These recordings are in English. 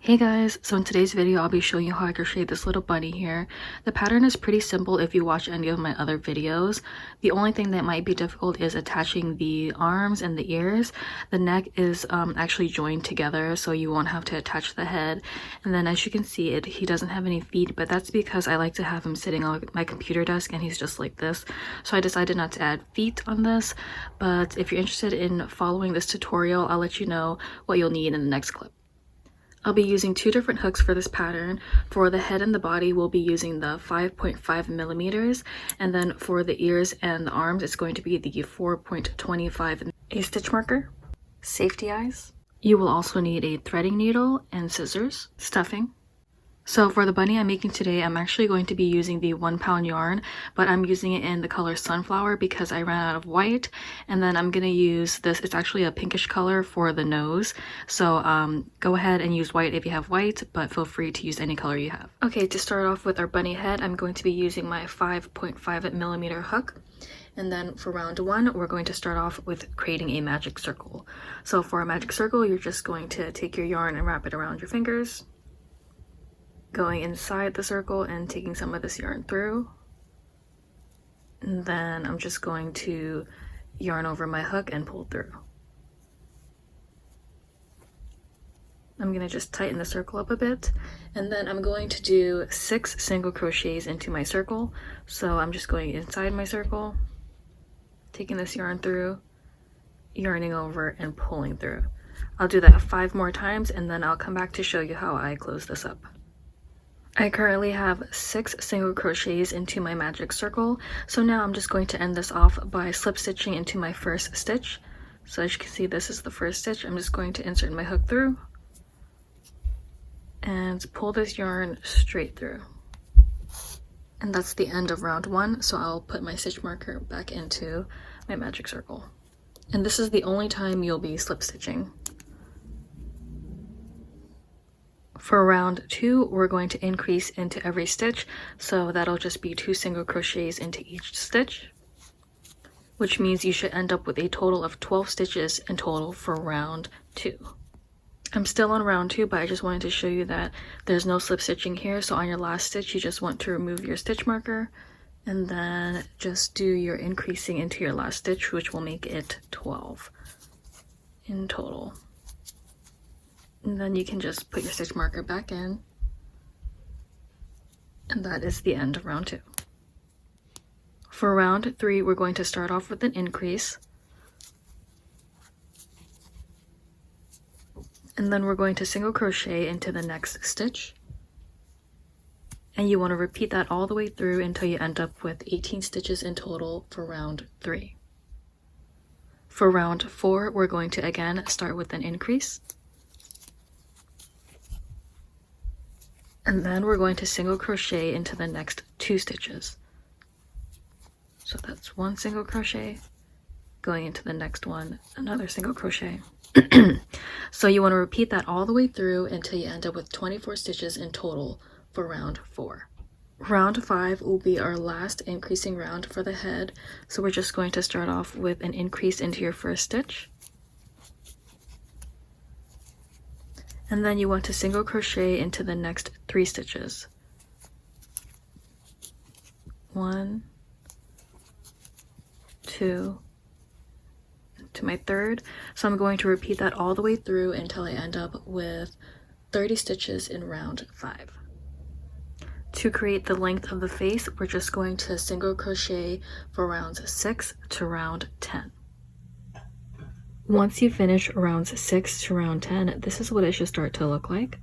Hey guys, so in today's video I'll be showing you how I crochet this little bunny here. The pattern is pretty simple if you watch any of my other videos. The only thing that might be difficult is attaching the arms and the ears. The neck is actually joined together, so you won't have to attach the head. And then as you can see, he doesn't have any feet, but that's because I like to have him sitting on my computer desk and he's just like this. So I decided not to add feet on this, but if you're interested in following this tutorial, I'll let you know what you'll need in the next clip. I'll be using two different hooks for this pattern. For the head and the body, we'll be using the 5.5 millimeters, and then for the ears and the arms, it's going to be the 4.25. A stitch marker, safety eyes. You will also need a threading needle and scissors, stuffing. So for the bunny I'm making today, I'm actually going to be using the 1 pound yarn, but I'm using it in the color Sunflower because I ran out of white. And then I'm going to use this, it's actually a pinkish color for the nose. So go ahead and use white if you have white, but feel free to use any color you have. Okay, to start off with our bunny head, I'm going to be using my 5.5 millimeter hook. And then for round one, we're going to start off with creating a magic circle. So for a magic circle, you're just going to take your yarn and wrap it around your fingers, going inside the circle and taking some of this yarn through. And then I'm just going to yarn over my hook and pull through. I'm going to just tighten the circle up a bit, and then I'm going to do 6 single crochets into my circle. So I'm just going inside my circle, taking this yarn through, yarning over and pulling through. I'll do that 5 more times and then I'll come back to show you how I close this up. I currently have 6 single crochets into my magic circle, so now I'm just going to end this off by slip stitching into my first stitch. So as you can see, this is the first stitch. I'm just going to insert my hook through and pull this yarn straight through. And that's the end of round 1, so I'll put my stitch marker back into my magic circle. And this is the only time you'll be slip stitching. For round 2, we're going to increase into every stitch, so that'll just be 2 single crochets into each stitch, which means you should end up with a total of 12 stitches in total for round 2. I'm still on round 2, but I just wanted to show you that there's no slip stitching here, so on your last stitch you just want to remove your stitch marker and then just do your increasing into your last stitch, which will make it 12 in total. And then you can just put your stitch marker back in, and that is the end of round 2. For round 3, we're going to start off with an increase, and then we're going to single crochet into the next stitch, and you want to repeat that all the way through until you end up with 18 stitches in total for round 3. For round 4, we're going to again start with an increase, and then we're going to single crochet into the next 2 stitches. So that's 1 single crochet, going into the next one, another single crochet. So you want to repeat that all the way through until you end up with 24 stitches in total for round 4. Round 5 will be our last increasing round for the head. So we're just going to start off with an increase into your first stitch. And then you want to single crochet into the next 3 stitches. 1, 2, to my third. So I'm going to repeat that all the way through until I end up with 30 stitches in round 5. To create the length of the face, we're just going to single crochet for rounds 6 to round 10. Once you finish rounds 6 to round 10, this is what it should start to look like.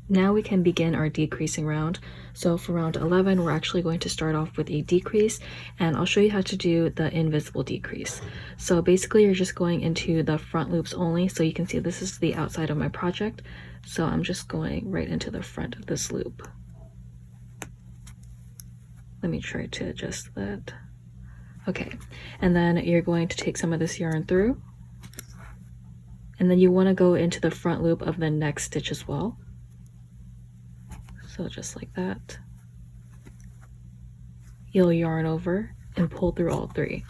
Now we can begin our decreasing round. So for round 11, we're actually going to start off with a decrease, and I'll show you how to do the invisible decrease. So basically you're just going into the front loops only. So you can see this is the outside of my project. So I'm just going right into the front of this loop. Let me try to adjust that. Okay, and then you're going to take some of this yarn through, and then you want to go into the front loop of the next stitch as well. So just like that. You'll yarn over and pull through all 3.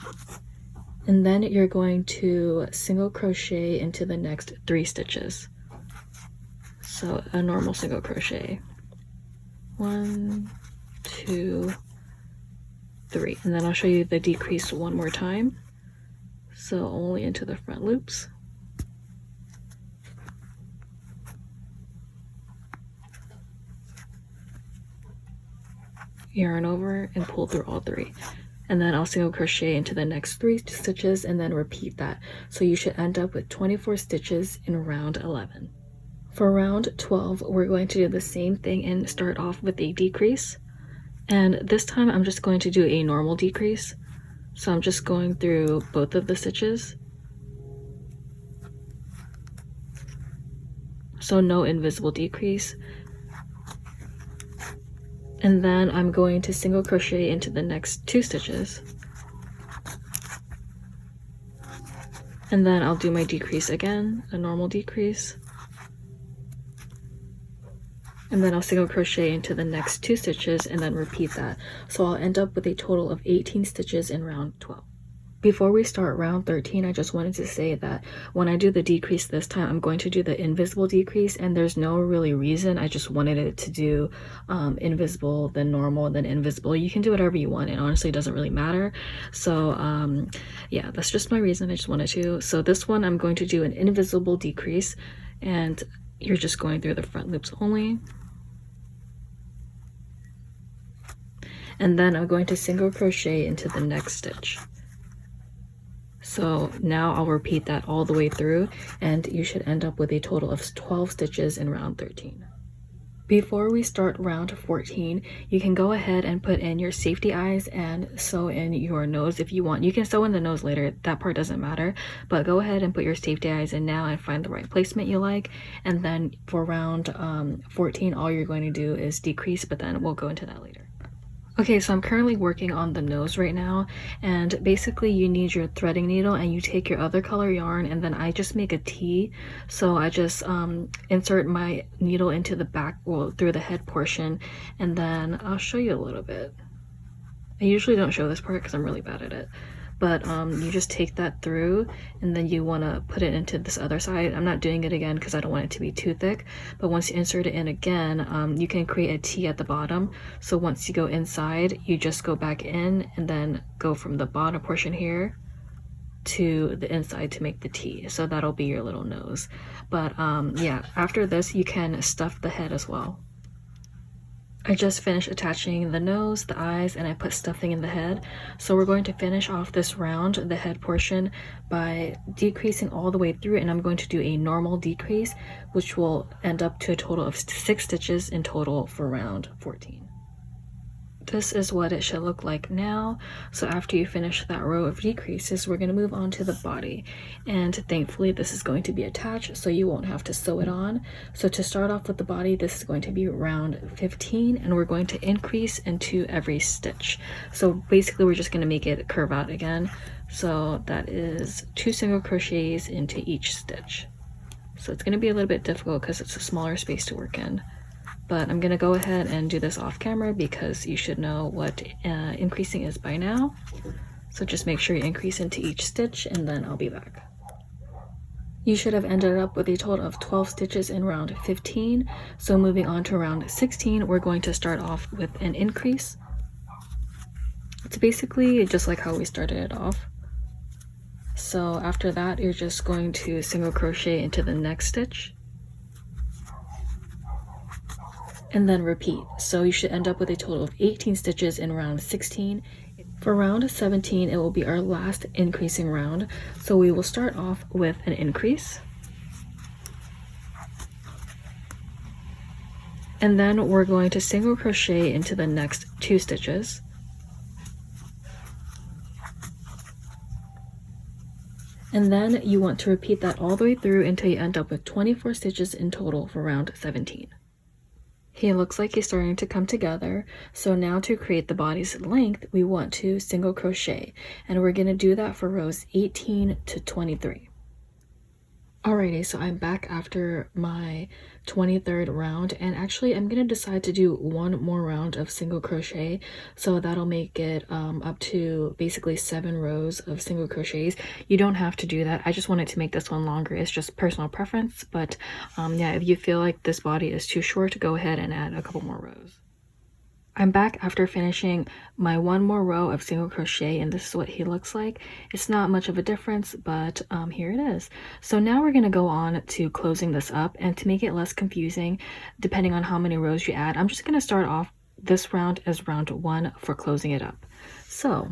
And then you're going to single crochet into the next 3 stitches. So a normal single crochet. 1, 2, 3, and then I'll show you the decrease one more time. So only into the front loops. Yarn over and pull through all 3. And then I'll single crochet into the next 3 stitches and then repeat that. So you should end up with 24 stitches in round 11. For round 12, we're going to do the same thing and start off with a decrease. And this time I'm just going to do a normal decrease. So I'm just going through both of the stitches. So no invisible decrease. And then I'm going to single crochet into the next 2 stitches. And then I'll do my decrease again, a normal decrease. And then I'll single crochet into the next 2 stitches and then repeat that. So I'll end up with a total of 18 stitches in round 12. Before we start round 13, I just wanted to say that when I do the decrease this time, I'm going to do the invisible decrease, and there's no really reason. I just wanted it to do invisible, then normal, then invisible. You can do whatever you want. It honestly doesn't really matter. So yeah, that's just my reason. I just wanted to. So this one, I'm going to do an invisible decrease, and you're just going through the front loops only. And then I'm going to single crochet into the next stitch. So now I'll repeat that all the way through, and you should end up with a total of 12 stitches in round 13. Before we start round 14, you can go ahead and put in your safety eyes and sew in your nose if you want. You can sew in the nose later, that part doesn't matter, but go ahead and put your safety eyes in now and find the right placement you like. And then for round 14, all you're going to do is decrease, but then we'll go into that later. Okay, so I'm currently working on the nose right now, and basically you need your threading needle and you take your other color yarn, and then I just make a T. So I just insert my needle into the back, well, through the head portion, and then I'll show you a little bit. I usually don't show this part because I'm really bad at it, but you just take that through, and then you want to put it into this other side. I'm not doing it again because I don't want it to be too thick, but once you insert it in again, you can create a T at the bottom. So once you go inside, you just go back in and then go from the bottom portion here to the inside to make the T. So that'll be your little nose. But yeah, after this you can stuff the head as well. I just finished attaching the nose, the eyes, and I put stuffing in the head. So we're going to finish off this round, the head portion, by decreasing all the way through, and I'm going to do a normal decrease, which will end up to a total of 6 stitches in total for round 14. This is what it should look like now. So after you finish that row of decreases, we're going to move on to the body, and thankfully this is going to be attached so you won't have to sew it on. So to start off with the body, this is going to be round 15, and we're going to increase into every stitch. So basically we're just going to make it curve out again. So that is 2 single crochets into each stitch. So it's going to be a little bit difficult because it's a smaller space to work in. But I'm going to go ahead and do this off camera because you should know what increasing is by now. So just make sure you increase into each stitch, and then I'll be back. You should have ended up with a total of 12 stitches in round 15. So moving on to round 16, we're going to start off with an increase. It's basically just like how we started it off. So after that, you're just going to single crochet into the next stitch. And then repeat. So you should end up with a total of 18 stitches in round 16. For round 17, it will be our last increasing round. So we will start off with an increase. And then we're going to single crochet into the next 2 stitches. And then you want to repeat that all the way through until you end up with 24 stitches in total for round 17. He looks like he's starting to come together. So now to create the body's length, we want to single crochet, and we're going to do that for rows 18 to 23. Alrighty, so I'm back after my 23rd round, and actually I'm gonna decide to do one more round of single crochet, so that'll make it up to basically 7 rows of single crochets. You don't have to do that. I just wanted to make this one longer. It's just personal preference, but yeah, if you feel like this body is too short, go ahead and add a couple more rows. I'm back after finishing my one more row of single crochet, and this is what he looks like. It's not much of a difference, but here it is. So now we're going to go on to closing this up, and to make it less confusing, depending on how many rows you add, I'm just going to start off this round as round 1 for closing it up. So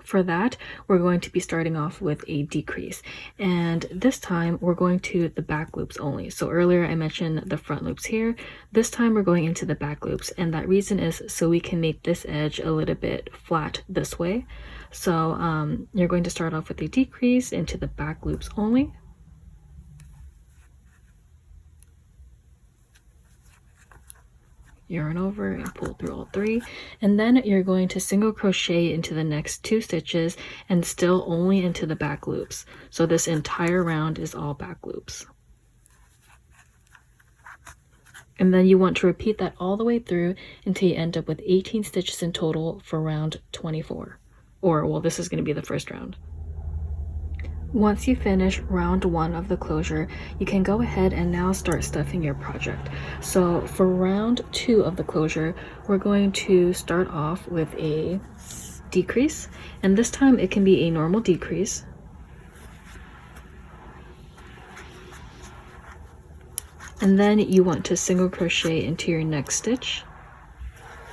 for that, we're going to be starting off with a decrease, and this time we're going to the back loops only. So earlier I mentioned the front loops here. This time we're going into the back loops, and that reason is so we can make this edge a little bit flat this way. So you're going to start off with a decrease into the back loops only. Yarn over and pull through all 3, and then you're going to single crochet into the next 2 stitches and still only into the back loops. So this entire round is all back loops, and then you want to repeat that all the way through until you end up with 18 stitches in total for round 24, or well, this is going to be the first round. Once you finish round 1 of the closure, you can go ahead and now start stuffing your project. So for round 2 of the closure, we're going to start off with a decrease, and this time it can be a normal decrease. And then you want to single crochet into your next stitch.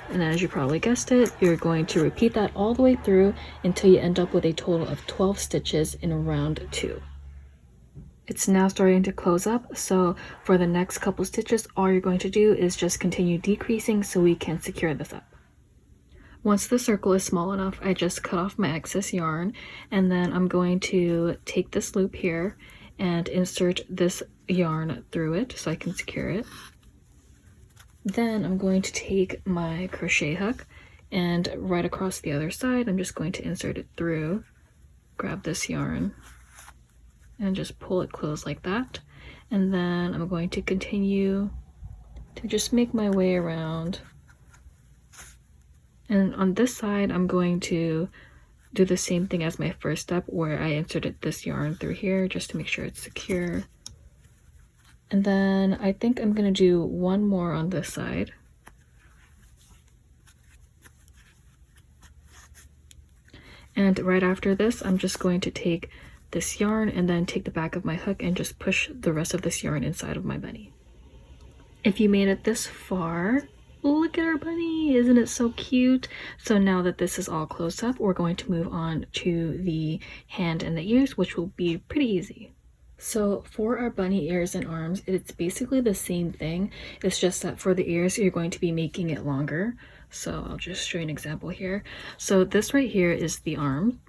And as you probably guessed it, you're going to repeat that all the way through until you end up with a total of 12 stitches in round 2. It's now starting to close up, so for the next couple stitches, all you're going to do is just continue decreasing so we can secure this up. Once the circle is small enough, I just cut off my excess yarn, and then I'm going to take this loop here and insert this yarn through it so I can secure it. Then I'm going to take my crochet hook, and right across the other side I'm just going to insert it through, grab this yarn and just pull it closed like that, and then I'm going to continue to just make my way around. And on this side I'm going to do the same thing as my first step, where I inserted this yarn through here just to make sure it's secure. And then I think I'm going to do one more on this side. And right after this, I'm just going to take this yarn and then take the back of my hook and just push the rest of this yarn inside of my bunny. If you made it this far, look at our bunny! Isn't it so cute? So now that this is all closed up, we're going to move on to the hand and the ears, which will be pretty easy. So for our bunny ears and arms, it's basically the same thing. It's just that for the ears, you're going to be making it longer. So I'll just show you an example here. So this right here is the arm,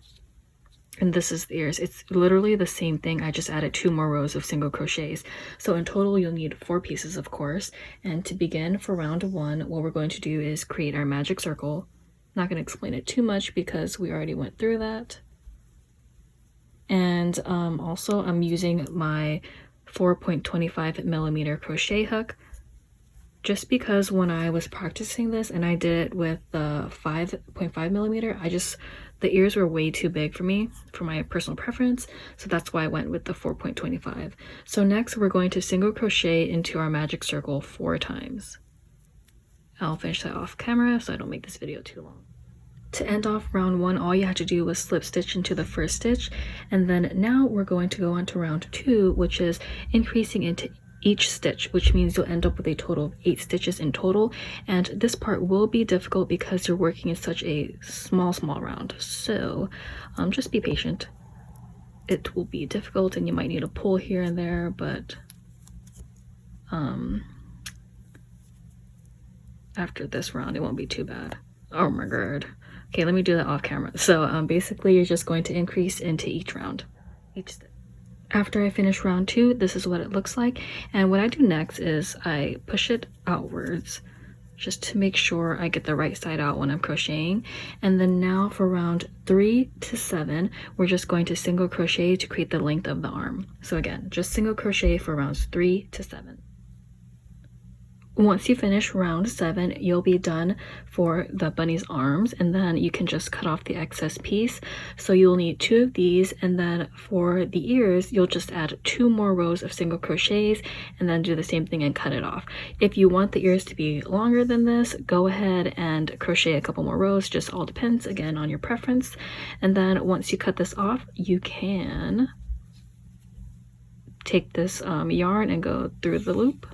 and this is the ears. It's literally the same thing. I just added 2 more rows of single crochets. So in total, you'll need 4 pieces, of course. And to begin for round 1, what we're going to do is create our magic circle. Not going to explain it too much because we already went through that. And also I'm using my 4.25 millimeter crochet hook, just because when I was practicing this and I did it with the 5.5 millimeter, the ears were way too big for me, for my personal preference, so that's why I went with the 4.25. So next we're going to single crochet into our magic circle 4 times. I'll finish that off camera so I don't make this video too long. To end off round 1, all you have to do was slip stitch into the first stitch, and then now we're going to go on to round 2, which is increasing into each stitch, which means you'll end up with a total of 8 stitches in total. And this part will be difficult because you're working in such a small round, so just be patient. It will be difficult and you might need to pull here and there, but after this round it won't be too bad. Oh my god. Okay, let me do that off camera. So basically you're just going to increase into each round, each stitch. After I finish round 2, this is what it looks like. And what I do next is I push it outwards just to make sure I get the right side out when I'm crocheting. And then now for round 3 to 7, we're just going to single crochet to create the length of the arm. So again, just single crochet for rounds 3 to 7. Once you finish round 7, you'll be done for the bunny's arms, and then you can just cut off the excess piece. So you'll need 2 of these, and then for the ears, you'll just add 2 more rows of single crochets and then do the same thing and cut it off. If you want the ears to be longer than this, go ahead and crochet a couple more rows, just all depends again on your preference. And then once you cut this off, you can take this yarn and go through the loop.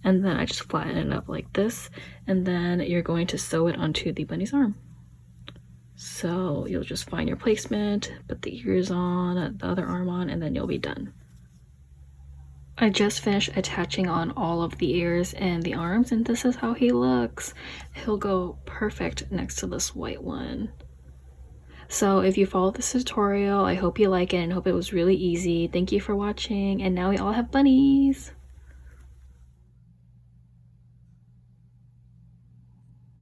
And then I just flatten it up like this, and then you're going to sew it onto the bunny's arm. So you'll just find your placement, put the ears on, the other arm on, and then you'll be done. I just finished attaching on all of the ears and the arms, and this is how he looks. He'll go perfect next to this white one. So if you followed this tutorial, I hope you like it and hope it was really easy. Thank you for watching, and now we all have bunnies!